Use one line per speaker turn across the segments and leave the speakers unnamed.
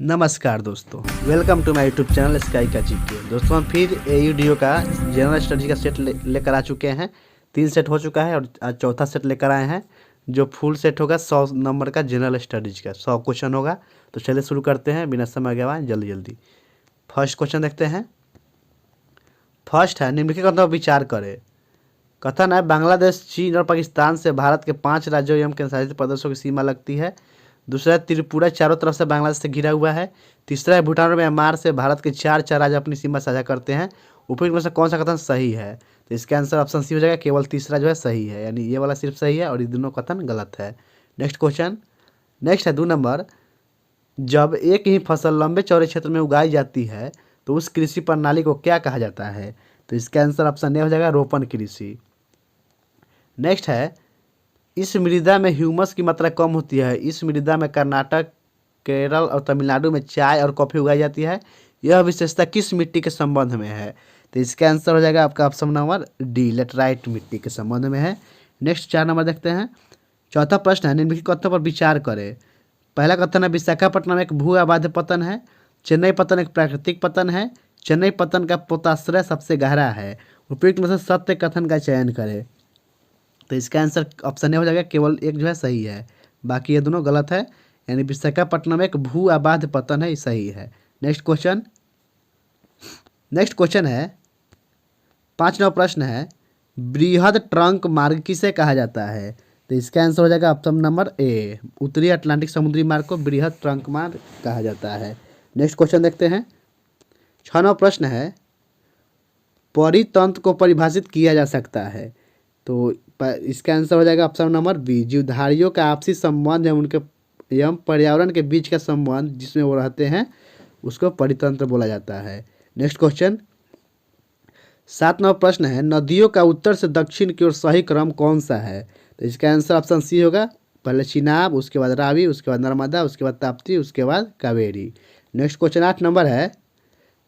नमस्कार दोस्तों, welcome to my YouTube channel sky का जीके। दोस्तों हम फिर वीडियो का जनरल स्टडी का सेट लेकर आ चुके हैं। 3 सेट हो चुका है और आज चौथा सेट लेकर आए हैं जो फुल सेट होगा 100 नंबर का जनरल स्टडीज का 100 क्वेश्चन होगा। तो चलिए शुरू करते हैं बिना समय गवाए जल्दी जल्दी। फर्स्ट क्वेश्चन देखते हैं। फर्स्ट है, निम्नलिखित कथन पर विचार करें। कथन है, बांग्लादेश, चीन और पाकिस्तान से भारत के 5 राज्यों एवं केंद्रशासित प्रदेशों की सीमा लगती है। दूसरा है, त्रिपुरा चारों तरफ से बांग्लादेश से घिरा हुआ है। तीसरा है, भूटान और म्यांमार से भारत के 4 राज्य अपनी सीमा साझा करते हैं। उपयुक्त में से कौन सा कथन सही है? तो इसका आंसर ऑप्शन सी हो जाएगा, केवल तीसरा जो है सही है, यानी ये वाला सिर्फ सही है और ये दोनों कथन गलत है। नेक्स्ट क्वेश्चन, नेक्स्ट है 2 नंबर। जब एक ही फसल लंबे चौड़े क्षेत्र में उगाई जाती है तो उस कृषि प्रणाली को क्या कहा जाता है? तो इसका आंसर ऑप्शन ए हो जाएगा, रोपण कृषि। नेक्स्ट है, इस मृदा में ह्यूमस की मात्रा कम होती है। इस मृदा में कर्नाटक, केरल और तमिलनाडु में चाय और कॉफ़ी उगाई जाती है। यह विशेषता किस मिट्टी के संबंध में है? तो इसका आंसर हो जाएगा आपका ऑप्शन नंबर डी, लेटराइट मिट्टी के संबंध में है। नेक्स्ट 4 नंबर देखते हैं। चौथा प्रश्न है, निम्नलिखित कथनों पर विचार करें। पहला कथन है, विशाखापट्टनम एक भू आबाद पतन है। चेन्नई पतन एक प्राकृतिक पतन है। चेन्नई पतन का पोताश्रय सबसे गहरा है। उपयुक्त में से सत्य कथन का चयन करें। तो इसका आंसर ऑप्शन ए हो जाएगा, केवल एक जो है सही है, बाकी ये दोनों गलत है। यानी विशाखापट्टनम एक भू आबाद पतन है, ये सही है। नेक्स्ट क्वेश्चन, नेक्स्ट क्वेश्चन है 5 नंबर प्रश्न है, बृहद ट्रंक मार्ग किसे कहा जाता है? तो इसका आंसर हो जाएगा ऑप्शन नंबर ए, उत्तरी अटलांटिक समुद्री मार्ग को बृहद ट्रंक मार्ग कहा जाता है। नेक्स्ट क्वेश्चन देखते हैं। 6 नंबर प्रश्न है, परितंत्र को परिभाषित किया जा सकता है। तो इसका आंसर हो जाएगा ऑप्शन नंबर बी, जीवधारियों का आपसी संबंध एवं उनके एवं पर्यावरण के बीच का संबंध जिसमें वो रहते हैं उसको परितंत्र बोला जाता है। नेक्स्ट क्वेश्चन, 7 नंबर प्रश्न है, नदियों का उत्तर से दक्षिण की ओर सही क्रम कौन सा है? तो इसका आंसर ऑप्शन सी होगा, पहले चिनाब, उसके बाद रावी, उसके बाद नर्मदा, उसके बाद ताप्ती, उसके बाद कावेरी। नेक्स्ट क्वेश्चन 8 नंबर है,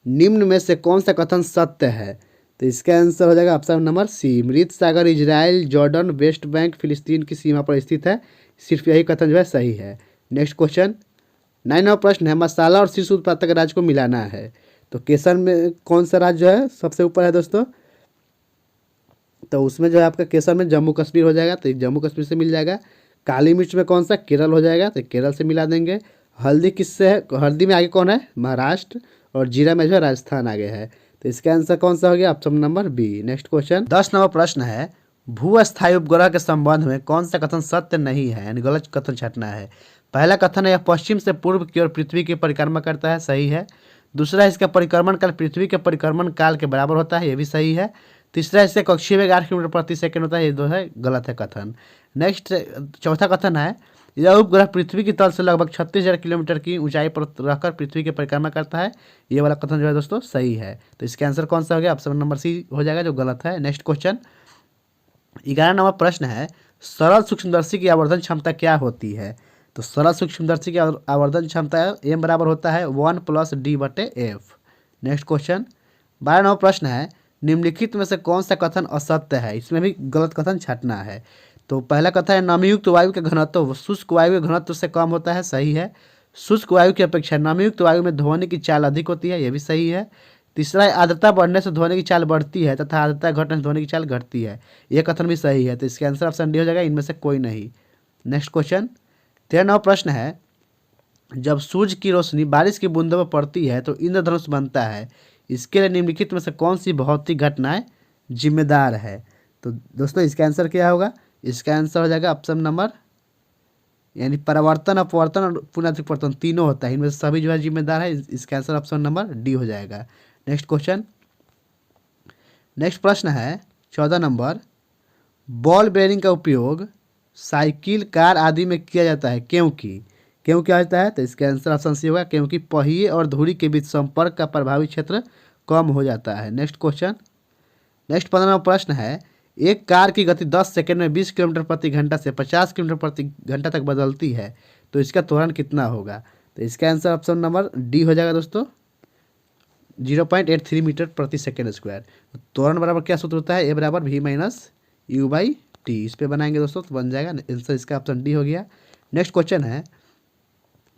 निम्न में से कौन सा कथन सत्य है? तो इसका आंसर हो जाएगा ऑप्शन नंबर सी, मृत सागर इजराइल, जॉर्डन, वेस्ट बैंक, फिलिस्तीन की सीमा पर स्थित है। सिर्फ यही कथन जो है सही है। नेक्स्ट क्वेश्चन 9 नंबर प्रश्न है, मसाला और शीर्ष उत्पादक राज्य को मिलाना है। तो केसर में कौन सा राज्य जो है सबसे ऊपर है दोस्तों? तो उसमें जो है आपका केसर में जम्मू कश्मीर हो जाएगा, तो जम्मू कश्मीर से मिल जाएगा। काली मिर्च में कौन सा? केरल हो जाएगा, तो केरल से मिला देंगे। हल्दी किससे है? हल्दी में आगे कौन है? महाराष्ट्र। और जीरा में जो है राजस्थान आगे है। तो इसका आंसर कौन सा हो गया? Option number B. Next question 10 number प्रश्न है, भू अस्थायी उपग्रह के संबंध में कौन सा कथन सत्य नहीं है, यानी गलत कथन छांटना है। पहला कथन है, यह पश्चिम से पूर्व की ओर पृथ्वी की परिक्रमा करता है, सही है। दूसरा, इसका परिक्रमण काल पृथ्वी के परिक्रमण काल के बराबर होता है, ये भी सही है। तीसरा, इससे कक्षीय वेग 8 किलोमीटर प्रति सेकंड होता है, ये दो है गलत है कथन। नेक्स्ट चौथा कथन है, यह उपग्रह पृथ्वी की तल से लगभग 36,000 किलोमीटर की ऊंचाई पर रहकर पृथ्वी की परिक्रमा करता है, ये वाला कथन जो है दोस्तों सही है। तो इसका आंसर कौन सा हो गया? ऑप्शन नंबर सी हो जाएगा, जो गलत है। नेक्स्ट क्वेश्चन 11 नंबर प्रश्न है, सरल सूक्ष्मदर्शी की आवर्धन क्षमता क्या होती है? तो सरल सूक्ष्मदर्शी की आवर्धन क्षमता एम बराबर होता है 1 + d/f। नेक्स्ट क्वेश्चन 12 नंबर प्रश्न है, निम्नलिखित में से कौन सा कथन असत्य है? इसमें भी गलत कथन छांटना है। तो पहला कथन है, नमीयुक्त वायु का घनत्व शुष्क वायु के घनत्व से कम होता है, सही है। शुष्क वायु की अपेक्षा नमीयुक्त वायु में ध्वनि की चाल अधिक होती है, यह भी सही है। तीसरा है, आर्द्रता बढ़ने से ध्वनि की चाल बढ़ती है तथा आर्द्रता घटने से ध्वनि की चाल घटती है, यह कथन भी सही है। तो इसका आंसर ऑप्शन डी हो जाएगा, इनमें से कोई नहीं। नेक्स्ट क्वेश्चन 13 नंबर प्रश्न है, जब सूर्य की रोशनी बारिश की बूंदों पर पड़ती है तो इंद्रधनुष बनता है, इसके लिए निम्नलिखित में से कौन सी भौतिक घटनाएं जिम्मेदार है? तो दोस्तों इसका आंसर क्या होगा? इसका आंसर हो जाएगा ऑप्शन नंबर, यानी परावर्तन, अपवर्तन और पुनर्विवर्तन तीनों होता है, इनमें से सभी जो है जिम्मेदार है। इसका आंसर ऑप्शन नंबर डी हो जाएगा। नेक्स्ट क्वेश्चन, नेक्स्ट प्रश्न है 14 नंबर, बॉल बेयरिंग का उपयोग साइकिल, कार आदि में किया जाता है, क्योंकि क्यों किया जाता है? तो इसका आंसर ऑप्शन सी होगा, क्योंकि पहिए और धुरी के बीच संपर्क का प्रभावी क्षेत्र कम हो जाता है। नेक्स्ट क्वेश्चन, नेक्स्ट 15 नंबर प्रश्न है, एक कार की गति 10 सेकंड में 20 किलोमीटर प्रति घंटा से 50 किलोमीटर प्रति घंटा तक बदलती है, तो इसका त्वरण कितना होगा? तो इसका आंसर ऑप्शन नंबर डी हो जाएगा दोस्तों, 0.83 मीटर प्रति सेकेंड स्क्वायर। त्वरण बराबर क्या सूत्र होता है? ए बराबर v - u/t। इस पे बनाएंगे दोस्तों तो बन जाएगा आंसर, इसका ऑप्शन डी हो गया। नेक्स्ट क्वेश्चन है,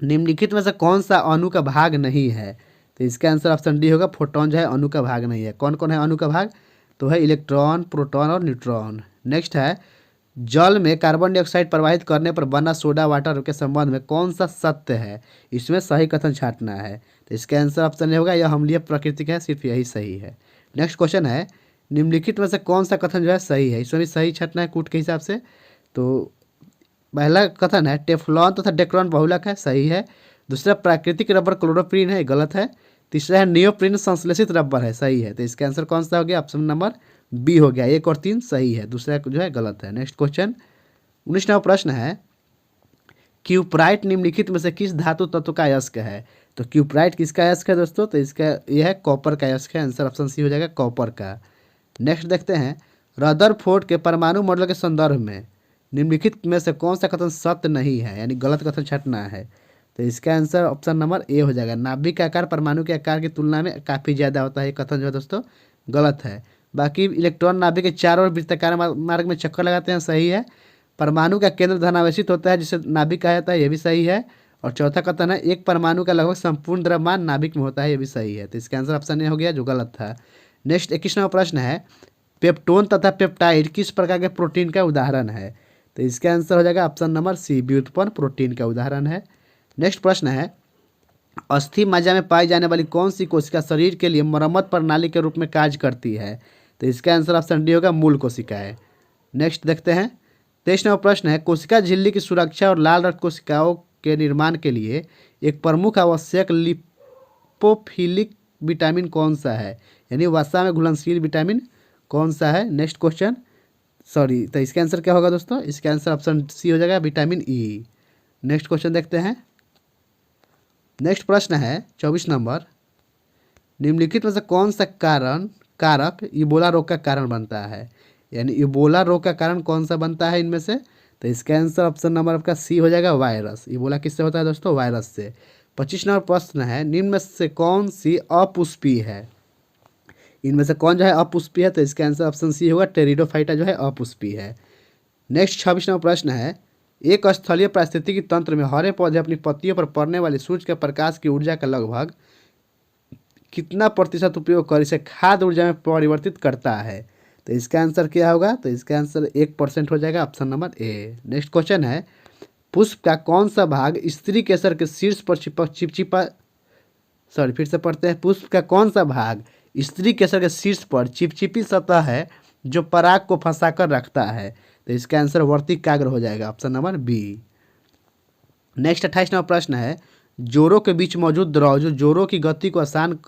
निम्नलिखित में से कौन सा अणु का भाग नहीं है? तो इसका आंसर ऑप्शन डी होगा, फोटोन जो है अणु का भाग नहीं है। कौन कौन है अणु का भाग? तो है इलेक्ट्रॉन, प्रोटॉन और न्यूट्रॉन। नेक्स्ट है, जल में कार्बन डाइऑक्साइड प्रवाहित करने पर बना सोडा वाटर के संबंध में कौन सा सत्य है? इसमें सही कथन छांटना है। तो इसका आंसर ऑप्शन ए होगा, यह अम्लीय प्रकृति का है, सिर्फ यही सही है। नेक्स्ट क्वेश्चन है, निम्नलिखित में से कौन सा कथन जो है सही है? इसमें भी सही छांटना है कूट के हिसाब से। तो पहला कथन है टेफ्लॉन तथा डेक्रॉन बहुलक है, सही है। दूसरा प्राकृतिक रबर क्लोरोप्रीन है, गलत है। तीसरा है नियोप्रीन संश्लेषित रबर है, सही है। तो इसका आंसर कौन सा हो गया? ऑप्शन नंबर बी हो गया। 1 और 3 सही है, दूसरा जो है गलत है। नेक्स्ट क्वेश्चन 19वां प्रश्न है, क्यूप्राइट निम्नलिखित में से किस धातु तत्व का अयस्क है? तो क्यूप्राइट किसका अयस्क है दोस्तों? तो इसका यह है कॉपर का अयस्क है। आंसर ऑप्शन सी हो जाएगा, कॉपर का। नेक्स्ट देखते हैं, रदरफोर्ड के परमाणु मॉडल के संदर्भ में निम्नलिखित में से कौन सा कथन सत्य नहीं है, यानी गलत कथन छांटना है। तो इसका आंसर ऑप्शन नंबर ए हो जाएगा, नाभिक का आकार परमाणु के आकार की तुलना में काफ़ी ज़्यादा होता है। ये कथन जो है दोस्तों गलत है। बाकी इलेक्ट्रॉन नाभिक के चारों ओर वृत्ताकार मार्ग में चक्कर लगाते हैं, सही है। परमाणु का केंद्र धनावेशित होता है जिसे नाभिक कहा जाता है, ये भी सही है। और चौथा कथन है, एक परमाणु का लगभग संपूर्ण द्रव्यमान नाभिक में होता है, ये भी सही है। तो इसका आंसर ऑप्शन ए हो गया, जो गलत था। नेक्स्ट 21वां प्रश्न है, पेप्टोन तथा पेप्टाइड किस प्रकार के प्रोटीन का उदाहरण है? तो इसका आंसर हो जाएगा ऑप्शन नंबर सी, व्युत्पन्न प्रोटीन का उदाहरण है। नेक्स्ट प्रश्न है, अस्थि मज्जा में पाई जाने वाली कौन सी कोशिका शरीर के लिए मरम्मत प्रणाली के रूप में कार्य करती है? तो इसका आंसर ऑप्शन डी होगा, मूल कोशिका है। नेक्स्ट देखते हैं, 23वां प्रश्न है, कोशिका झिल्ली की सुरक्षा और लाल रक्त कोशिकाओं के निर्माण के लिए एक प्रमुख आवश्यक लिपोफिलिक विटामिन कौन सा है? यानी वसा में घुलनशील विटामिन कौन सा है? नेक्स्ट क्वेश्चन तो इसका आंसर क्या होगा दोस्तों? इसका आंसर ऑप्शन सी हो जाएगा, विटामिन ई। नेक्स्ट क्वेश्चन देखते हैं, नेक्स्ट प्रश्न है 24 नंबर, निम्नलिखित में से कौन सा कारक इबोला रोग का कारण बनता है? यानी इबोला रोग का कारण कौन सा बनता है इनमें से? तो इसका आंसर ऑप्शन नंबर आपका सी हो जाएगा, वायरस। इबोला किससे होता है दोस्तों? वायरस से। 25 नंबर प्रश्न है, निम्न में से कौन सी अपुष्पी है? इनमें से कौन जो है अपुष्पी है? तो इसका आंसर ऑप्शन सी होगा, टेरिडोफाइटा जो है अपुष्पी है। नेक्स्ट 26वां प्रश्न है, एक स्थलीय पारिस्थितिकी तंत्र में हरे पौधे अपनी पत्तियों पर पड़ने वाले सूर्य के प्रकाश की ऊर्जा का लगभग कितना प्रतिशत उपयोग कर इसे खाद्य ऊर्जा में परिवर्तित करता है? तो इसका आंसर क्या होगा? तो इसका आंसर 1% हो जाएगा, option number A. Next question है, पुष्प का कौन सा भाग स्त्री केसर के शीर्ष पर फिर से पढ़ते हैं, पुष्प का कौन सा भाग स्त्री केसर के शीर्ष पर चिपचिपी सतह है जो पराग को फंसाकर रखता है? तो इसका आंसर वर्तिकाग्र हो जाएगा, ऑप्शन नंबर बी। नेक्स्ट 28वां प्रश्न है, जोड़ों के बीच मौजूद द्रव जो जोड़ों की गति को आसान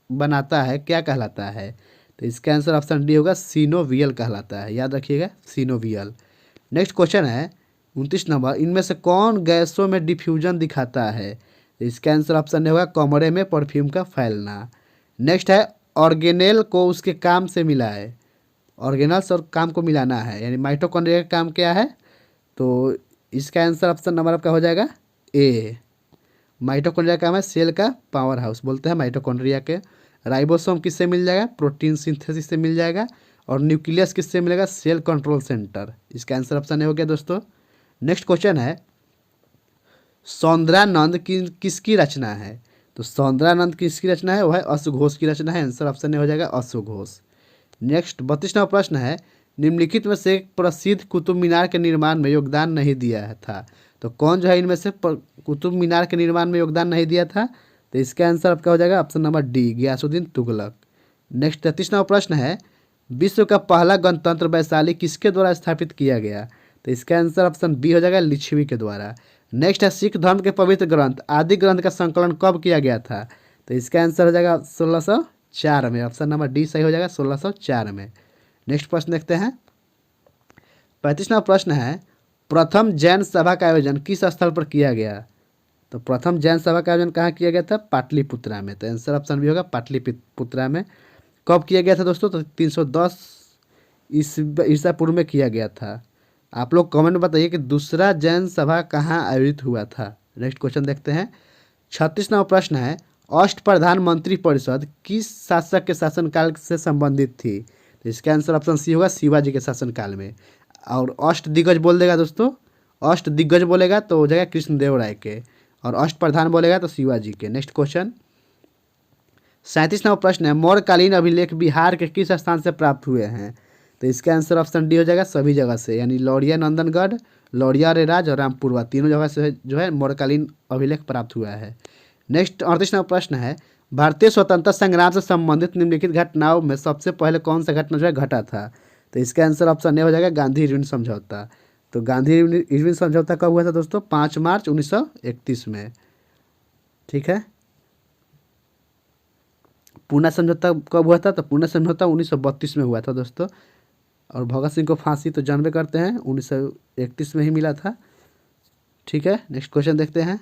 बनाता है क्या कहलाता है? तो इसका आंसर ऑप्शन डी होगा, सीनोवियल कहलाता है, याद रखिएगा, सीनोवियल। नेक्स्ट क्वेश्चन है 29 नंबर, इनमें से कौन गैसों में डिफ्यूजन दिखाता है? तो इसका आंसर ऑप्शन डी होगा, कमरे में परफ्यूम का फैलना। नेक्स्ट है, ऑर्गेनेल को उसके काम से मिला है। ऑर्गेनल्स और काम को मिलाना है, यानी माइटोकॉन्ड्रिया का काम क्या है? तो इसका आंसर ऑप्शन नंबर आपका हो जाएगा ए। माइटोकॉन्ड्रिया का काम है सेल का पावर हाउस, बोलते हैं माइटोकॉन्ड्रिया के। राइबोसोम किससे मिल जाएगा? प्रोटीन सिंथेसिस से मिल जाएगा। और न्यूक्लियस किससे मिलेगा? Cell control centre. इसका आंसर ऑप्शन ए हो गया दोस्तों। नेक्स्ट क्वेश्चन है, सौंदर्यानंद किसकी रचना है? तो सौंदर्यानंद किसकी रचना है? वह है अश्वघोष की रचना है। आंसर ऑप्शन ए हो जाएगा, अश्वघोष। नेक्स्ट 32वां प्रश्न है, निम्नलिखित में से प्रसिद्ध कुतुब मीनार के निर्माण में योगदान नहीं दिया था? तो कौन जो है इनमें से कुतुब मीनार के निर्माण में योगदान नहीं दिया था? तो इसका आंसर आपका हो जाएगा option number D, Ghiyasuddin Tughlaq. Next 33वां प्रश्न है, विश्व का पहला गणतंत्र वैशाली किसके द्वारा स्थापित किया गया? तो इसका आंसर ऑप्शन बी हो जाएगा, लिच्छवी के द्वारा। नेक्स्ट है, सिख धर्म के पवित्र ग्रंथ आदि ग्रंथ का संकलन कब किया गया था? तो इसका आंसर हो जाएगा 1604 में, ऑप्शन नंबर डी सही हो जाएगा, 1604 में। नेक्स्ट प्रश्न देखते हैं, 35वां प्रश्न है, प्रथम जैन सभा का आयोजन किस स्थल पर किया गया? तो प्रथम जैन सभा का आयोजन कहाँ किया गया था? पाटलिपुत्रा में। तो आंसर ऑप्शन भी होगा, पाटलिपुत्रा में। कब किया गया था दोस्तों? तो 310 ईसा पूर्व में किया गया था। आप लोग कमेंट में बताइए कि दूसरा जैन सभा कहाँ आयोजित हुआ था। नेक्स्ट क्वेश्चन देखते हैं, 36वां प्रश्न है, अष्टप्रधान मंत्री परिषद किस शासक के शासनकाल से संबंधित थी? तो इसका आंसर ऑप्शन सी होगा, शिवाजी के शासनकाल में। और अष्ट दिग्गज बोल देगा दोस्तों, अष्ट दिग्गज बोलेगा तो हो जाएगा कृष्णदेव राय के। और अष्टप्रधान बोलेगा तो शिवाजी के। नेक्स्ट क्वेश्चन 37वां प्रश्न है, मौर्यकालीन अभिलेख बिहार के किस स्थान से प्राप्त हुए हैं? तो इसका आंसर ऑप्शन डी हो जाएगा, सभी जगह से, यानी लौरिया नंदनगढ़, लौरिया रेराज और रामपुरवा, तीनों जगह से जो है मौर्यकालीन अभिलेख प्राप्त हुआ है। नेक्स्ट 38वां प्रश्न है, भारतीय स्वतंत्रता संग्राम से संबंधित निम्नलिखित घटनाओं में सबसे पहले कौन सा घटना जो है घटा था? तो इसका आंसर ऑप्शन ए हो जाएगा, गांधी इरविन समझौता। तो गांधी इरविन समझौता कब हुआ था दोस्तों? 5 मार्च 1931 में। ठीक है। पूना समझौता कब हुआ था? तो पूना समझौता 1932 में हुआ था दोस्तों। और भगत सिंह को फांसी तो जानबे करते हैं 1931 में ही मिला था। ठीक है। नेक्स्ट क्वेश्चन देखते हैं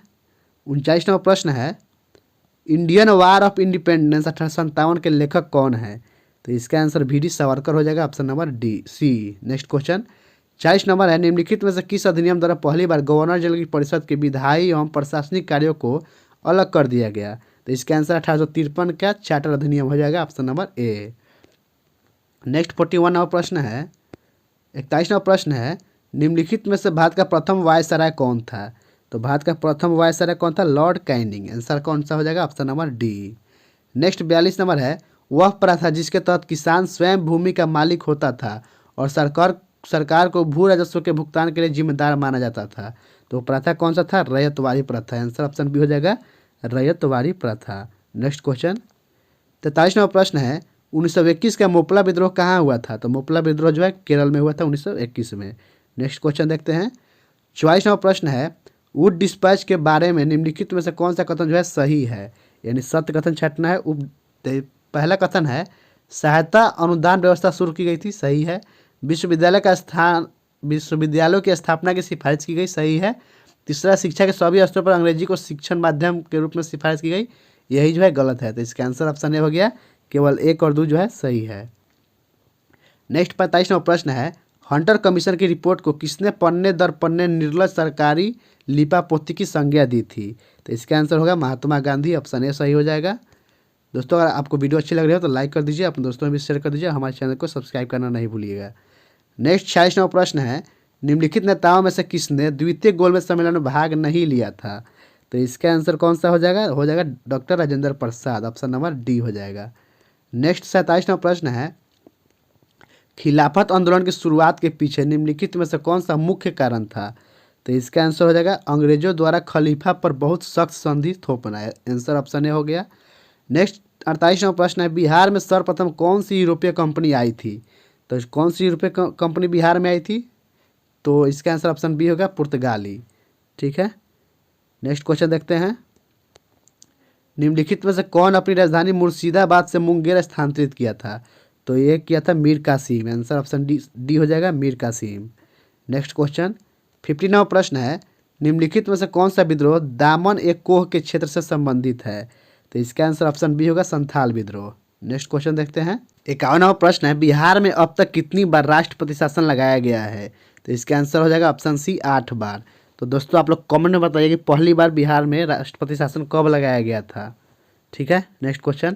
39वां प्रश्न है, इंडियन वार ऑफ इंडिपेंडेंस 1857 के लेखक कौन है? तो इसका आंसर वी.डी. सावरकर हो जाएगा, option number D C. Next question 40 number है, निम्नलिखित में से किस अधिनियम द्वारा पहली बार गवर्नर जनरल की परिषद के विधायी एवं प्रशासनिक कार्यों को अलग कर दिया गया? तो इसका आंसर 1853 का चार्टर अधिनियम हो जाएगा, ऑप्शन नंबर ए। नेक्स्ट 41वां प्रश्न है, 41वां प्रश्न है, निम्नलिखित में से भारत का प्रथम वायसराय कौन था? तो भारत का प्रथम वायसराय कौन था? Lord Canning. आंसर कौन सा हो जाएगा? Option number D. Next 42 number है, वह प्रथा जिसके तहत किसान स्वयं भूमि का मालिक होता था और सरकार को भू राजस्व के भुगतान के लिए जिम्मेदार माना जाता था, तो प्रथा कौन सा था? रैयतवाड़ी प्रथा। आंसर ऑप्शन बी हो जाएगा, रैयतवाड़ी प्रथा। नेक्स्ट क्वेश्चन 43वां प्रश्न है, 1921 का मोपला विद्रोह कहाँ हुआ था? तो मोपला विद्रोह जो है केरल में हुआ था 1921 में। नेक्स्ट क्वेश्चन देखते हैं 44वां प्रश्न है, वुड डिस्पैच के बारे में निम्नलिखित में से कौन सा कथन जो है सही है? यानी सत्य कथन छँटना है। पहला कथन है, सहायता अनुदान व्यवस्था शुरू की गई थी, सही है। विश्वविद्यालयों की स्थापना की सिफारिश की गई, सही है। तीसरा, शिक्षा के सभी स्तरों पर अंग्रेजी को शिक्षण माध्यम के रूप में सिफारिश की गई, यही जो है गलत है। तो इसका आंसर ऑप्शन ए हो गया, केवल 1 और 2 जो है सही है। नेक्स्ट 45वां प्रश्न है, हंटर कमीशन की रिपोर्ट को किसने पन्ने दर पन्ने निर्लज सरकारी लिपापोती की संज्ञा दी थी? तो इसका आंसर होगा महात्मा गांधी, ऑप्शन ए सही हो जाएगा। दोस्तों अगर आपको वीडियो अच्छी लग रही हो तो लाइक कर दीजिए, अपने दोस्तों में भी शेयर कर दीजिए, हमारे चैनल को सब्सक्राइब करना नहीं भूलिएगा। नेक्स्ट 46वां प्रश्न है, निम्नलिखित नेताओं में से किसने द्वितीय गोलमेज सम्मेलन में भाग नहीं लिया था? तो इसका आंसर कौन सा हो जाएगा? हो जाएगा doctor Rajendra Prasad, option number D हो जाएगा। नेक्स्ट 47वां प्रश्न है, खिलाफत आंदोलन की शुरुआत के पीछे निम्नलिखित में से कौन सा मुख्य कारण था? तो इसका आंसर हो जाएगा अंग्रेजों द्वारा खलीफा पर बहुत सख्त संधि थोपना है। आंसर ऑप्शन ए हो गया। नेक्स्ट 48वां प्रश्न है, बिहार में सर्वप्रथम कौन सी यूरोपीय कंपनी आई थी? तो कौन सी यूरोपीय कंपनी बिहार में आई थी? तो इसका आंसर ऑप्शन बी होगा, पुर्तगाली। ठीक है। नेक्स्ट क्वेश्चन देखते हैं, निम्नलिखित में से कौन अपनी राजधानी मुर्शिदाबाद से मुंगेर स्थानांतरित किया था? तो ये किया था Mir Qasim. Answer option D हो जाएगा, मीर कासिम। नेक्स्ट क्वेश्चन 59वां प्रश्न है, निम्नलिखित में से कौन सा विद्रोह दामन एक कोह के क्षेत्र से संबंधित है? तो इसका आंसर ऑप्शन बी होगा, संथाल विद्रोह। नेक्स्ट क्वेश्चन देखते हैं 51वां प्रश्न है, बिहार में अब तक कितनी बार राष्ट्रपति शासन लगाया गया है? तो इसका आंसर हो जाएगा ऑप्शन सी, 8 बार। तो दोस्तों आप लोग कमेंट में बताइए कि पहली बार बिहार में राष्ट्रपति शासन कब लगाया गया था। ठीक है। नेक्स्ट क्वेश्चन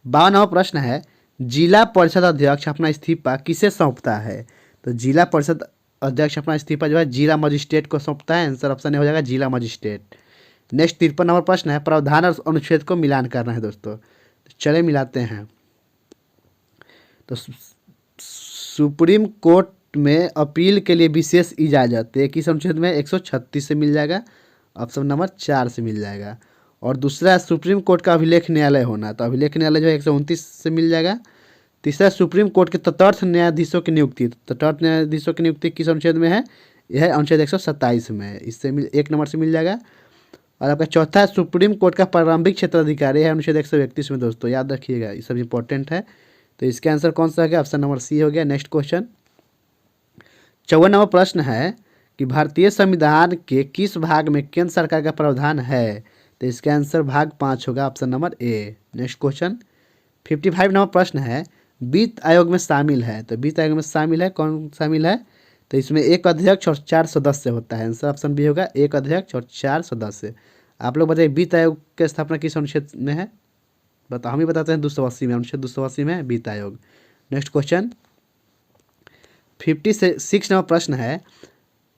52वां प्रश्न है, जिला परिषद अध्यक्ष अपना इस्तीफा किसे सौंपता है? तो जिला परिषद अध्यक्ष अपना इस्तीफा जो है जिला मजिस्ट्रेट को सौंपता है। आंसर ऑप्शन हो जाएगा, जिला मजिस्ट्रेट। नेक्स्ट 53 नंबर प्रश्न है, प्रावधान और अनुच्छेद को मिलान करना है दोस्तों, तो चले मिलाते हैं। तो सुप्रीम कोर्ट में अपील के लिए विशेष इजाज़त किस अनुच्छेद में? 136 से मिल जाएगा, ऑप्शन नंबर 4 से मिल जाएगा। और दूसरा, सुप्रीम कोर्ट का अभिलेख न्यायालय होना, तो अभिलेख न्यायालय जो है 129 से मिल जाएगा। तीसरा, सुप्रीम कोर्ट के तटस्थ न्यायाधीशों की नियुक्ति, तो तटस्थ न्यायाधीशों की नियुक्ति किस अनुच्छेद में है? यह है अनुच्छेद 127 में, इससे 1 नंबर से मिल जाएगा। और आपका चौथा, सुप्रीम कोर्ट का प्रारंभिक क्षेत्राधिकारी है अनुच्छेद 131 में दोस्तों, याद रखिएगा, ये सब इंपॉर्टेंट है। तो इसका आंसर कौन सा हो गया? ऑप्शन नंबर सी हो गया। नेक्स्ट क्वेश्चन 54वां प्रश्न है कि भारतीय संविधान के किस भाग में केंद्र सरकार का प्रावधान है? तो इसका आंसर भाग 5 होगा, option number A. Next question 55वां प्रश्न है, वित्त आयोग में शामिल है, तो वित्त आयोग में शामिल है, कौन शामिल है? तो इसमें 1 अध्यक्ष और 4 सदस्य होता है। आंसर ऑप्शन बी होगा, 1 अध्यक्ष और 4 सदस्य। आप लोग बताइए वित्त आयोग की स्थापना किस अनुच्छेद में है? हम ही बताते हैं, 280 में, अनुच्छेद 280 में वित्त आयोग। नेक्स्ट क्वेश्चन 56वां प्रश्न है,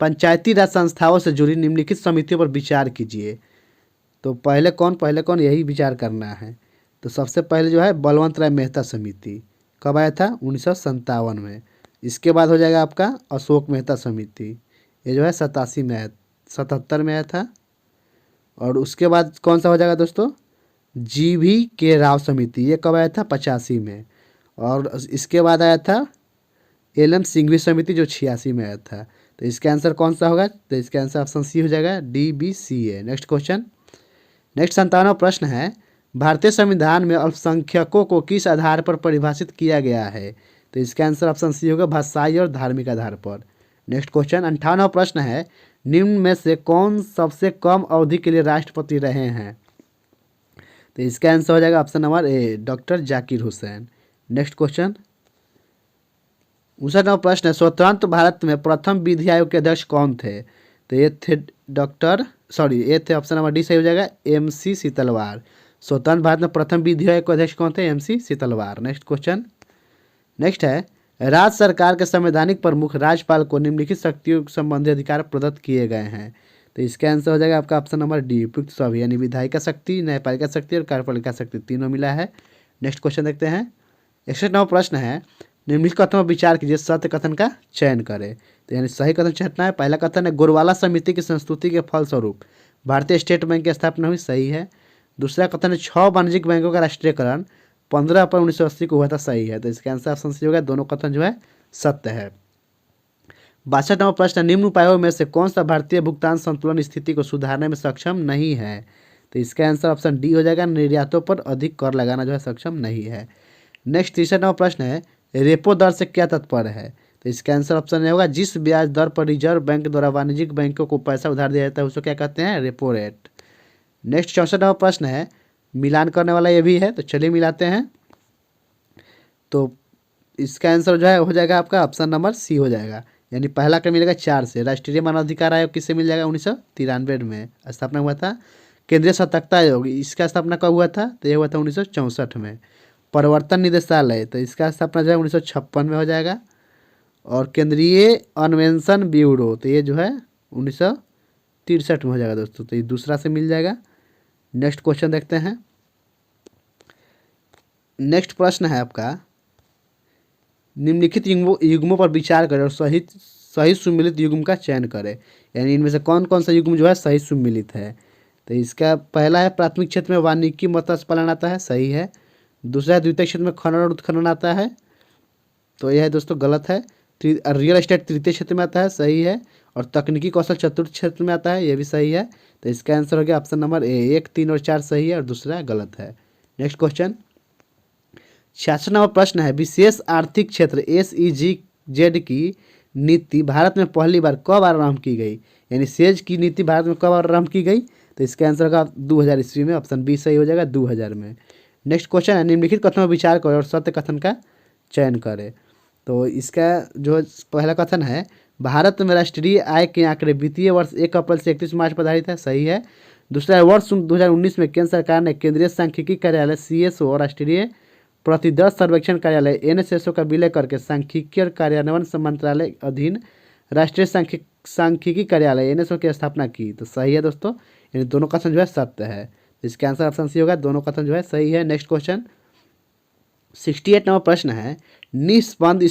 पंचायती राज संस्थाओं से जुड़ी निम्नलिखित समितियों पर विचार कीजिए। तो पहले कौन यही विचार करना है। तो सबसे पहले जो है बलवंत राय मेहता समिति, कब आया था 1957 में। इसके बाद हो जाएगा आपका अशोक मेहता समिति, ये जो है 87 में आया, 77 में आया था। और उसके बाद कौन सा हो जाएगा दोस्तों, GV के राव समिति, ये कब आया था 85 में। और इसके बाद आया था LM सिंघवी समिति जो 86 में आया था। तो इसका आंसर कौन सा होगा, तो इसका आंसर ऑप्शन सी हो जाएगा, DBCA। नेक्स्ट क्वेश्चन, नेक्स्ट 57वां प्रश्न है, भारतीय संविधान में अल्पसंख्यकों को किस आधार पर परिभाषित किया गया है। तो इसका आंसर ऑप्शन सी होगा, भाषाई और धार्मिक आधार पर। नेक्स्ट क्वेश्चन 58वां प्रश्न है, निम्न में से कौन सबसे कम अवधि के लिए राष्ट्रपति रहे हैं। तो इसका आंसर हो जाएगा option number A, doctor Zakir Hussain. Next question 59वां प्रश्न है, स्वतंत्र भारत में प्रथम विधि आयोग के अध्यक्ष कौन थे। तो ये थे ये थे ऑप्शन नंबर डी सही हो जाएगा, MC सीतलवार। स्वतंत्र भारत में प्रथम विधि आयोग के अध्यक्ष कौन थे, MC सीतलवार। नेक्स्ट क्वेश्चन, नेक्स्ट है, राज्य सरकार के संवैधानिक प्रमुख राज्यपाल को निम्नलिखित शक्तियों संबंधी अधिकार प्रदत्त किए गए हैं। तो इसका आंसर हो जाएगा आपका ऑप्शन नंबर डी, उपयुक्त सभी, यानी विधायिका शक्ति, न्यायपालिका शक्ति और कार्यपालिका शक्ति तीनों मिला है। नेक्स्ट क्वेश्चन देखते हैं, 61वां प्रश्न है, निम्नलिखित कथनों पर विचार कीजिए, सत्य कथन का चयन करें। तो यानी सही कथन चुनना है। पहला कथन है, गोरवाला समिति की संस्तुति के फलस्वरूप भारतीय स्टेट बैंक की स्थापना हुई, सही है। दूसरा कथन है, 6 वाणिज्यिक बैंकों का राष्ट्रीयकरण 15 अप्रैल 1980 को हुआ था, सही है। तो इसका आंसर ऑप्शन सी होगा, दोनों कथन जो है सत्य है। 62वां प्रश्न, निम्न उपायों में से कौन सा भारतीय भुगतान संतुलन स्थिति को सुधारने में सक्षम नहीं है। तो इसका आंसर ऑप्शन डी हो जाएगा, निर्यातों पर अधिक कर लगाना जो है सक्षम नहीं है। नेक्स्ट 63वां प्रश्न है, रेपो दर से क्या तात्पर्य है। तो इसका आंसर ऑप्शन ए होगा, जिस ब्याज दर पर रिजर्व बैंक द्वारा वाणिज्यिक बैंकों को पैसा उधार दिया जाता है उसको क्या कहते हैं, रेपो रेट। नेक्स्ट 64वां प्रश्न है, मिलान करने वाला ये भी है, तो चलिए मिलाते हैं। तो इसका आंसर जो है हो जाएगा आपका ऑप्शन नंबर सी हो जाएगा, यानी पहला क्रम मिलेगा 4 से। राष्ट्रीय मानवाधिकार आयोग किससे मिल जाएगा, 1993 में स्थापना हुआ था। केंद्रीय सतर्कता आयोग, इसका स्थापना कब हुआ था, तो ये हुआ था 1964 में। प्रवर्तन निदेशालय, तो इसका स्थापना जो है 1956 में हो जाएगा। और केंद्रीय अन्वेषण ब्यूरो, तो ये जो है 1963 में हो जाएगा दोस्तों, तो ये दूसरा से मिल जाएगा। नेक्स्ट क्वेश्चन देखते हैं, नेक्स्ट प्रश्न है आपका, निम्नलिखित युग्मों पर विचार करें और सही सुमिलित युग्म का चयन करें। यानी इनमें से कौन कौन सा युग्म जो है सही सुमिलित है। तो इसका पहला है, प्राथमिक क्षेत्र में वानिकी मत्स्य पालन आता है, सही है। दूसरा, द्वितीय क्षेत्र में खनन और उत्खनन आता है, तो यह है दोस्तों गलत है। रियल एस्टेट तृतीय क्षेत्र में आता है, सही है। और तकनीकी कौशल चतुर्थ क्षेत्र में आता है, यह भी सही है। तो इसका आंसर हो गया ऑप्शन नंबर ए, 1, 3 और 4 सही है और दूसरा गलत है। नेक्स्ट क्वेश्चन 66वां प्रश्न है, विशेष आर्थिक क्षेत्र SEZ की नीति भारत में पहली बार कब आरंभ की गई। यानी सेज की नीति भारत में कब आरंभ की गई। तो इसका आंसर होगा 2000 ईस्वी में, ऑप्शन बी सही हो जाएगा, 2000 में। नेक्स्ट क्वेश्चन है, निम्नलिखित कथनों पर विचार करें और सत्य कथन का चयन करें। तो इसका जो पहला कथन है, भारत में राष्ट्रीय आय के आंकड़े वित्तीय वर्ष 1 अप्रैल से 31 मार्च पर आधारित है, सही है। दूसरा है, वर्ष 2019 में केंद्र सरकार ने केंद्रीय सांख्यिकी कार्यालय CSO और राष्ट्रीय प्रतिदर्श सर्वेक्षण कार्यालय NSSO का विलय करके सांख्यिकी और कार्यान्वयन मंत्रालय अधीन राष्ट्रीय सांख्यिकी कार्यालय NSO की स्थापना की। तो सही है दोस्तों, यानी दोनों कथन जो है सत्य है। इसका आंसर ऑप्शन सी होगा, दोनों कथन जो है सही है। नेक्स्ट क्वेश्चन 68वां प्रश्न है, निस्पंद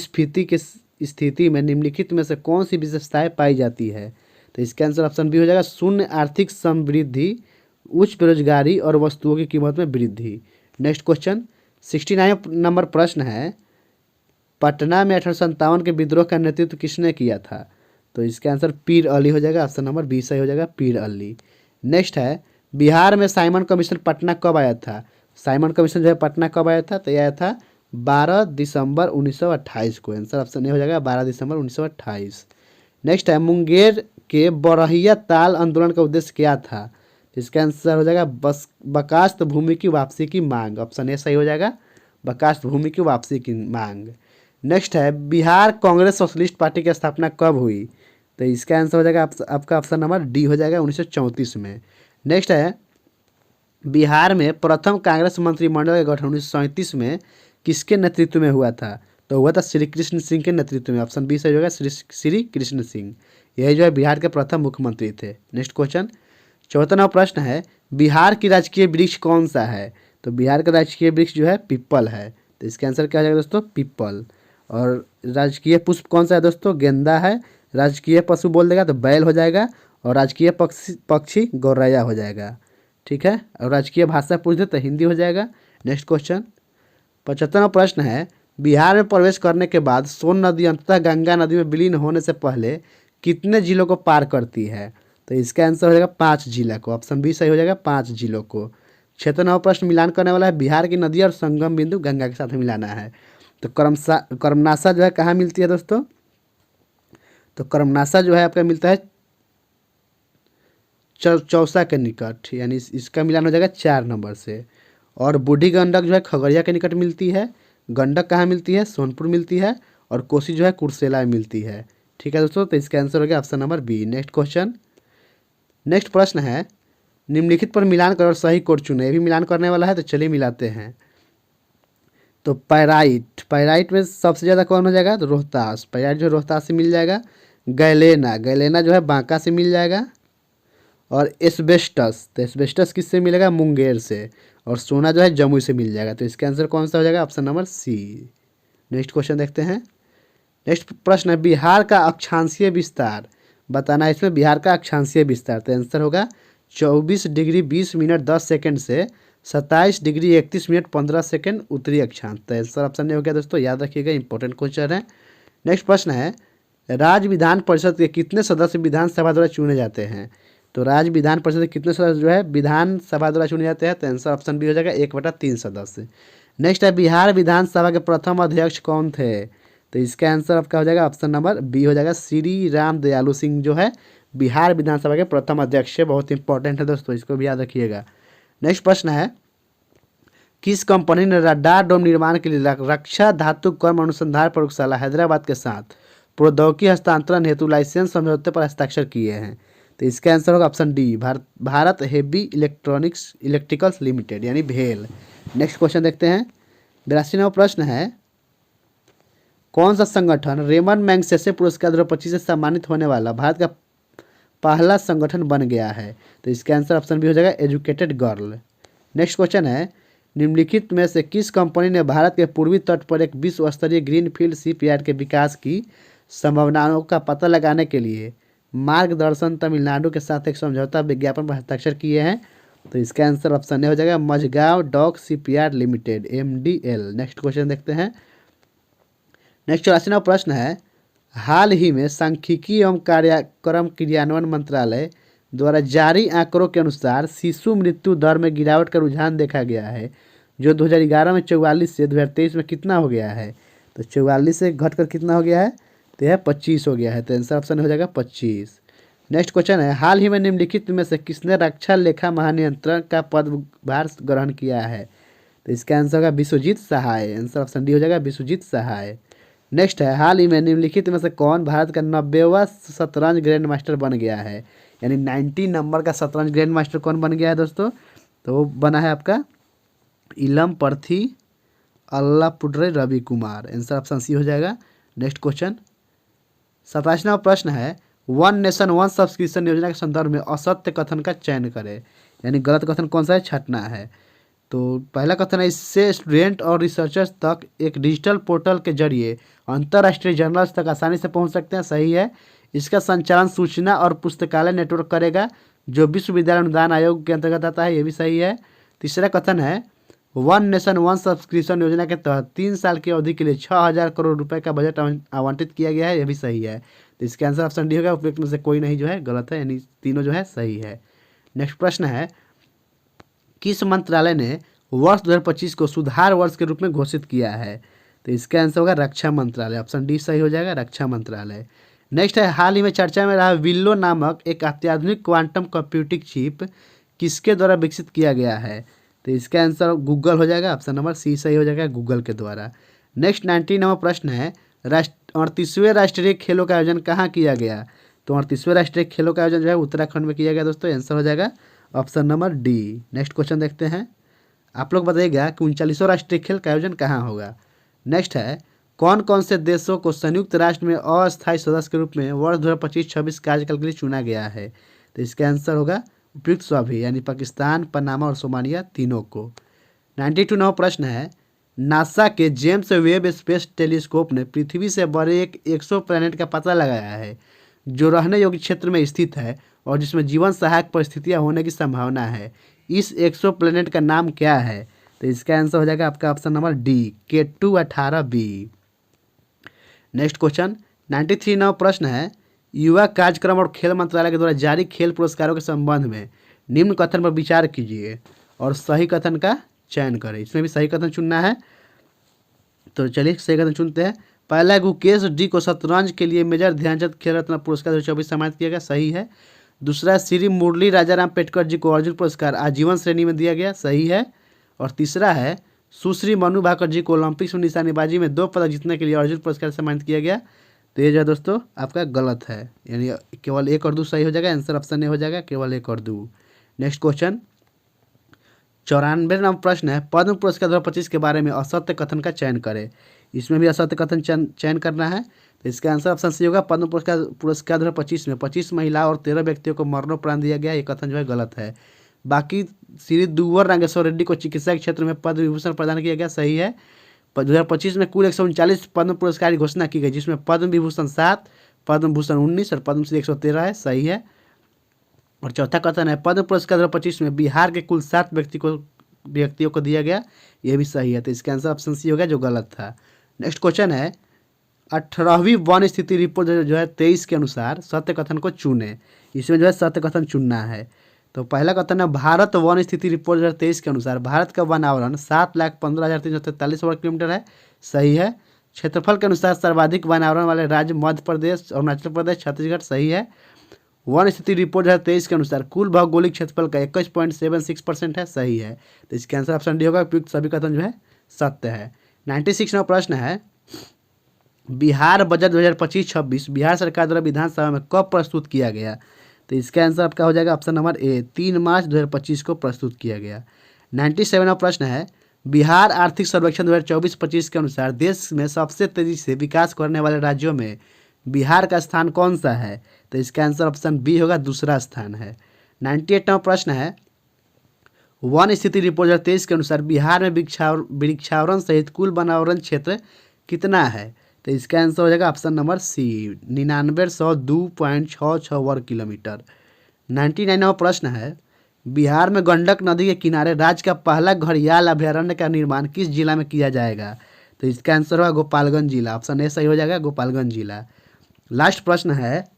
स्थिति में निम्नलिखित में से कौन सी विशेषताएं पाई जाती है। तो इसका आंसर ऑप्शन बी हो जाएगा, शून्य आर्थिक समृद्धि, उच्च बेरोजगारी और वस्तुओं की कीमत में वृद्धि। नेक्स्ट क्वेश्चन 69 नंबर प्रश्न है, पटना में 1857 के विद्रोह का नेतृत्व किसने किया था। तो इसका आंसर पीर अली हो जाएगा, ऑप्शन नंबर बी सही हो जाएगा, पीर अली। नेक्स्ट है, बिहार में साइमन कमीशन पटना कब आया था। साइमन कमीशन जो है पटना कब आया था, तो यह आया था 12 दिसंबर 1928 को। आंसर ऑप्शन ए हो जाएगा, 12 दिसंबर 1928। नेक्स्ट है, मुंगेर के बरहिया ताल आंदोलन का उद्देश्य क्या था। इसका आंसर हो जाएगा, बकास्त भूमि की वापसी की मांग, ऑप्शन ए सही हो जाएगा, बकास्त भूमि की वापसी की मांग। नेक्स्ट है, बिहार कांग्रेस सोशलिस्ट पार्टी की स्थापना कब हुई। तो इसका आंसर हो जाएगा आपका ऑप्शन नंबर डी हो जाएगा, 1934 में। नेक्स्ट है, बिहार में प्रथम कांग्रेस मंत्रिमंडल का गठन 1937 में किसके नेतृत्व में हुआ था। तो हुआ था श्री कृष्ण सिंह के नेतृत्व में, ऑप्शन बी सही होगा, श्री कृष्ण सिंह, यही जो है बिहार के प्रथम मुख्यमंत्री थे। नेक्स्ट क्वेश्चन 14वां प्रश्न है बिहार की राजकीय वृक्ष कौन सा है? तो बिहार का राजकीय वृक्ष जो है पीपल है। तो इसका आंसर क्या हो जाएगा दोस्तों? पीपल। और राजकीय पुष्प कौन सा है दोस्तों? गेंदा है। राजकीय पशु बोल देगा तो बैल हो जाएगा। और राजकीय पक्षी पक्षी गौरैया हो जाएगा। ठीक है। और राजकीय भाषा पूछ दे तो हिंदी हो जाएगा। नेक्स्ट क्वेश्चन 75वां प्रश्न है बिहार में प्रवेश करने के बाद सोन नदी अंततः गंगा नदी में विलीन होने से पहले कितने जिलों को पार करती है? तो इसका आंसर हो जाएगा 5 जिला को। ऑप्शन बी सही हो जाएगा 5 जिलों को। 76वां प्रश्न मिलान करने वाला है बिहार की नदी और संगम बिंदु गंगा के साथ में मिलाना है। तो कर्मनाशा जो है कहाँ मिलती है दोस्तों? तो कर्मनाशा जो है आपका मिलता है चौसा के निकट, यानी इसका मिलान हो जाएगा 4 नंबर से। और बूढ़ी गंडक जो है खगड़िया के निकट मिलती है। गंडक कहाँ मिलती है? सोनपुर मिलती है। और कोसी जो है कुर्सेला में मिलती है। ठीक है दोस्तों, तो इसका आंसर हो गया option number B. Next question, next प्रश्न है निम्नलिखित पर मिलान कर और सही कोड चुने। ये भी मिलान करने वाला है तो चलिए मिलाते हैं। तो पैराइट, पैराइट में सबसे ज़्यादा कौन हो जाएगा? तो रोहतास। पैराइट जो रोहतास से मिल जाएगा। गैलेना, गैलेना जो है बांका से मिल जाएगा। और एस्बेस्टस, तो एस्बेस्टस किससे मिलेगा? मुंगेर से। और सोना जो है जमुई से मिल जाएगा। तो इसका आंसर कौन सा हो जाएगा? Option number C. Next question देखते हैं। नेक्स्ट प्रश्न है बिहार का अक्षांशीय विस्तार बताना है। इसमें बिहार का अक्षांशीय विस्तार, तो आंसर होगा 24 डिग्री 20 मिनट 10 सेकंड से 27 डिग्री 31 मिनट 15 सेकंड उत्तरी अक्षांश। तो आंसर ऑप्शन नहीं हो गया दोस्तों, याद रखिएगा, इंपॉर्टेंट क्वेश्चन है। नेक्स्ट प्रश्न है राज्य विधान परिषद के कितने सदस्य विधानसभा द्वारा चुने जाते हैं? तो राज्य विधान परिषद के कितने सदस्य जो है विधानसभा द्वारा चुने जाते हैं? तो आंसर ऑप्शन बी हो जाएगा 1/3 सदस्य। नेक्स्ट है बिहार विधानसभा के प्रथम अध्यक्ष कौन थे? तो इसका आंसर आपका हो जाएगा ऑप्शन नंबर बी हो जाएगा श्री राम दयालु सिंह जो है बिहार विधानसभा के प्रथम अध्यक्ष है। बहुत इंपॉर्टेंट है दोस्तों, इसको भी याद रखिएगा। नेक्स्ट प्रश्न है किस कंपनी ने रडार डोम निर्माण के लिए रक्षा धातु कर्म अनुसंधान प्रयोगशाला हैदराबाद के साथ प्रौद्योगिकी हस्तांतरण हेतु लाइसेंस समझौते पर हस्ताक्षर किए हैं? तो इसका आंसर होगा option D Bharat heavy electricals limited यानी भेल। नेक्स्ट क्वेश्चन देखते हैं। 82वां प्रश्न है कौन सा संगठन रेमन मैग्सेसे पुरस्कार 2025 से सम्मानित होने वाला भारत का पहला संगठन बन गया है? तो इसका आंसर ऑप्शन बी हो जाएगा एजुकेटेड गर्ल। नेक्स्ट क्वेश्चन है निम्नलिखित में से किस कंपनी ने भारत के पूर्वी तट पर एक विश्व स्तरीय ग्रीनफील्ड शिपयार्ड के विकास की संभावनाओं का पता लगाने के लिए मार्गदर्शन तमिलनाडु के साथ एक समझौता विज्ञापन पर हस्ताक्षर किए हैं? तो इसका आंसर ऑप्शन ए हो जाएगा Mazagon dock shipyard limited MDL। Next question देखते हैं। नेक्स्ट 84वां प्रश्न है हाल ही में सांख्यिकी एवं कार्यक्रम क्रियान्वयन मंत्रालय द्वारा जारी आंकड़ों के अनुसार शिशु मृत्यु दर में गिरावट का रुझान देखा गया है जो 2011 में 44 से 2023 में कितना हो गया है? तो 44 से घटकर कितना हो गया है? तो यह 25 हो गया है। तो आंसर ऑप्शन हो जाएगा 25। नेक्स्ट क्वेश्चन है हाल ही में निम्नलिखित में से किसने रक्षा लेखा महानियंत्रक का पदभार ग्रहण किया है? तो इसका आंसर होगा विश्वजीत सहाय। आंसर ऑप्शन डी हो जाएगा विश्वजीत सहाय। नेक्स्ट है हाल ही में निम्नलिखित में से कौन भारत का 90वां शतरंज ग्रैंड मास्टर बन गया है? यानी 90 नंबर का शतरंज ग्रैंड मास्टर कौन बन गया है दोस्तों? तो वो बना है आपका इलम पर्थी अल्लापुड्रे Ravi Kumar. Answer option C हो जाएगा। नेक्स्ट क्वेश्चन 27वां प्रश्न है वन नेशन वन सब्सक्रिप्शन योजना के संदर्भ में असत्य कथन का चयन करें। यानी गलत कथन कौन सा है? छटना है। तो पहला कथन है इससे स्टूडेंट और रिसर्चर्स तक एक डिजिटल पोर्टल के जरिए अंतर्राष्ट्रीय जर्नल्स तक आसानी से पहुंच सकते हैं। सही है। इसका संचालन सूचना और पुस्तकालय नेटवर्क करेगा जो विश्वविद्यालय अनुदान आयोग के अंतर्गत आता है। ये भी सही है। तीसरा कथन है वन नेशन वन सब्सक्रिप्शन योजना के तहत 3 साल की अवधि के लिए 6000 करोड़ रुपए का बजट आवंटित किया गया है। यह भी सही है। तो इसका आंसर ऑप्शन डी होगा। उपयुक्त में से कोई नहीं जो है गलत है, यानी तीनों जो है सही है। नेक्स्ट प्रश्न है किस मंत्रालय ने वर्ष 2025 को सुधार वर्ष के रूप में घोषित किया है? तो इसका आंसर होगा रक्षा मंत्रालय। ऑप्शन डी सही हो जाएगा, रक्षा मंत्रालय। नेक्स्ट है हाल ही में चर्चा में रहा विल्लो नामक एक अत्याधुनिक क्वांटम कंप्यूटिंग चिप किसके द्वारा विकसित किया गया है? तो इसका आंसर गूगल हो जाएगा। ऑप्शन नंबर सी सही हो जाएगा, गूगल के द्वारा। नेक्स्ट 99वां प्रश्न है 38वें राष्ट्रीय खेलों का आयोजन कहाँ किया गया? तो 38वें राष्ट्रीय खेलों का आयोजन जो है उत्तराखंड में किया गया दोस्तों। आंसर हो जाएगा option number D. Next question देखते हैं। आप लोग बताइएगा कि 39वां राष्ट्रीय खेल का आयोजन कहाँ होगा? नेक्स्ट है कौन कौन से देशों को संयुक्त राष्ट्र में अस्थायी सदस्य के रूप में वर्ष 2025-26 कार्यकाल के लिए चुना गया है? तो इसका आंसर होगा उपयुक्त सभी यानी पाकिस्तान, पनामा और सोमालिया तीनों को। 92 नवा प्रश्न है, नासा के जेम्स वेब स्पेस टेलीस्कोप ने पृथ्वी से बड़े एक एक्सो प्लैनेट का पता लगाया है जो रहने योग्य क्षेत्र में स्थित है और जिसमें जीवन सहायक परिस्थितियां होने की संभावना है। इस एक्सो प्लैनेट का नाम क्या है? तो इसका आंसर हो जाएगा आपका option number D, K2-18b। Next question 93 नवा प्रश्न है, युवा कार्यक्रम और खेल मंत्रालय के द्वारा जारी खेल पुरस्कारों के संबंध में निम्न कथन पर विचार कीजिए और सही कथन का चयन करें। इसमें भी सही कथन चुनना है, तो चलिए सही कथन चुनते हैं। पहला, गुकेश डी को शतरंज के लिए मेजर ध्यानचंद खेल रत्न पुरस्कार 2024 सम्मानित किया गया, सही है। दूसरा, श्री मुरली राजाराम पेटकर जी को अर्जुन पुरस्कार आजीवन श्रेणी में दिया गया, सही है। और तीसरा है, सुश्री मनु भाकर जी को ओलंपिक्स में निशानेबाजी में 2 पदक जीतने के लिए अर्जुन पुरस्कार सम्मानित किया गया। तो ये जो है दोस्तों आपका गलत है, यानी केवल 1 और 2 सही हो जाएगा, आंसर ऑप्शन ए हो जाएगा, केवल 1 और 2। नेक्स्ट क्वेश्चन 94 नंबर प्रश्न है, पद्म पुरस्कार 2025 के बारे में असत्य कथन का चयन करें। इसमें भी असत्य कथन चयन करना है, तो इसका आंसर ऑप्शन सी होगा। पद्म पुरस्कार 2025 में 25 महिला और 13 व्यक्तियों को मरणोपरांत दिया गया, ये कथन जो है गलत है। बाकी श्री दुव्वर नागेश्वर रेड्डी को चिकित्सा के क्षेत्र में पद्म विभूषण प्रदान किया गया, सही है। 2025 में कुल 139 पद्म पुरस्कार की घोषणा की गई, जिसमें पद्म विभूषण 7, पद्म भूषण 19 और पद्मश्री 113 है, सही है। और चौथा कथन है, पद्म पुरस्कार 2025 में बिहार के कुल 7 व्यक्तियों को दिया गया, यह भी सही है। तो इसका आंसर ऑप्शन सी हो गया, जो गलत था। नेक्स्ट क्वेश्चन है, 18वीं वन स्थिति रिपोर्ट जो है 23 के अनुसार सत्य कथन को चुने। इसमें जो है सत्य कथन चुनना है। तो पहला कथन है, भारत वन स्थिति रिपोर्ट 2023 के अनुसार भारत का वन आवरण 7,15,343 वर्ग किलोमीटर है, सही है। क्षेत्रफल के अनुसार सर्वाधिक वन आवरण वाले राज्य मध्य प्रदेश, अरुणाचल प्रदेश, छत्तीसगढ़, सही है। वन स्थिति रिपोर्ट 2023 के अनुसार कुल भौगोलिक क्षेत्रफल का 21.76% है, सही है। तो इसका आंसर ऑप्शन डी होगा, उपयुक्त सभी कथन जो है सत्य है। 96 नंबर प्रश्न है, बिहार बजट 2025-26 बिहार सरकार द्वारा विधानसभा में कब प्रस्तुत किया गया? तो इसका आंसर आपका हो जाएगा ऑप्शन नंबर ए, 3 मार्च 2025 को प्रस्तुत किया गया। 97 नंबर प्रश्न है, बिहार आर्थिक सर्वेक्षण 2024-25 के अनुसार देश में सबसे तेजी से विकास करने वाले राज्यों में बिहार का स्थान कौन सा है? तो इसका आंसर ऑप्शन बी होगा, दूसरा स्थान है। 98 नंबर प्रश्न है, वन स्थिति रिपोर्ट 2023 के अनुसार बिहार में वृक्षावरण सहित कुल वनावरण क्षेत्र कितना है? तो इसका आंसर हो जाएगा ऑप्शन नंबर सी, 9902.66 वर्ग किलोमीटर। 99 नंबर प्रश्न है, बिहार में गंडक नदी के किनारे राज्य का पहला घड़ियाल अभयारण्य का निर्माण किस जिला में किया जाएगा? तो इसका आंसर होगा गोपालगंज जिला, ऑप्शन ए सही हो जाएगा, गोपालगंज जिला। लास्ट प्रश्न है,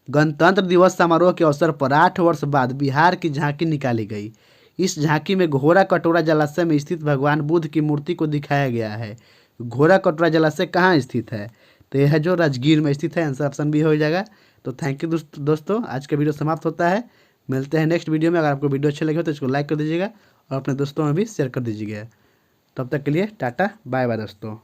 गणतंत्र दिवस समारोह के अवसर पर 8 वर्ष बाद बिहार की झांकी निकाली गई। इस झांकी में घोड़ा कटोरा जलाशय में स्थित भगवान बुद्ध की मूर्ति को दिखाया गया है। घोड़ा कटोरा जलाशय कहाँ स्थित है? तो यह है जो राजगीर में स्थित है, आंसर ऑप्शन बी हो जाएगा। तो थैंक यू दोस्तों, आज का वीडियो समाप्त होता है। मिलते हैं नेक्स्ट वीडियो में। अगर आपको वीडियो अच्छा लगे तो इसको लाइक कर दीजिएगा और अपने दोस्तों में भी शेयर कर दीजिएगा। तब तक के लिए टाटा बाय बाय दोस्तों।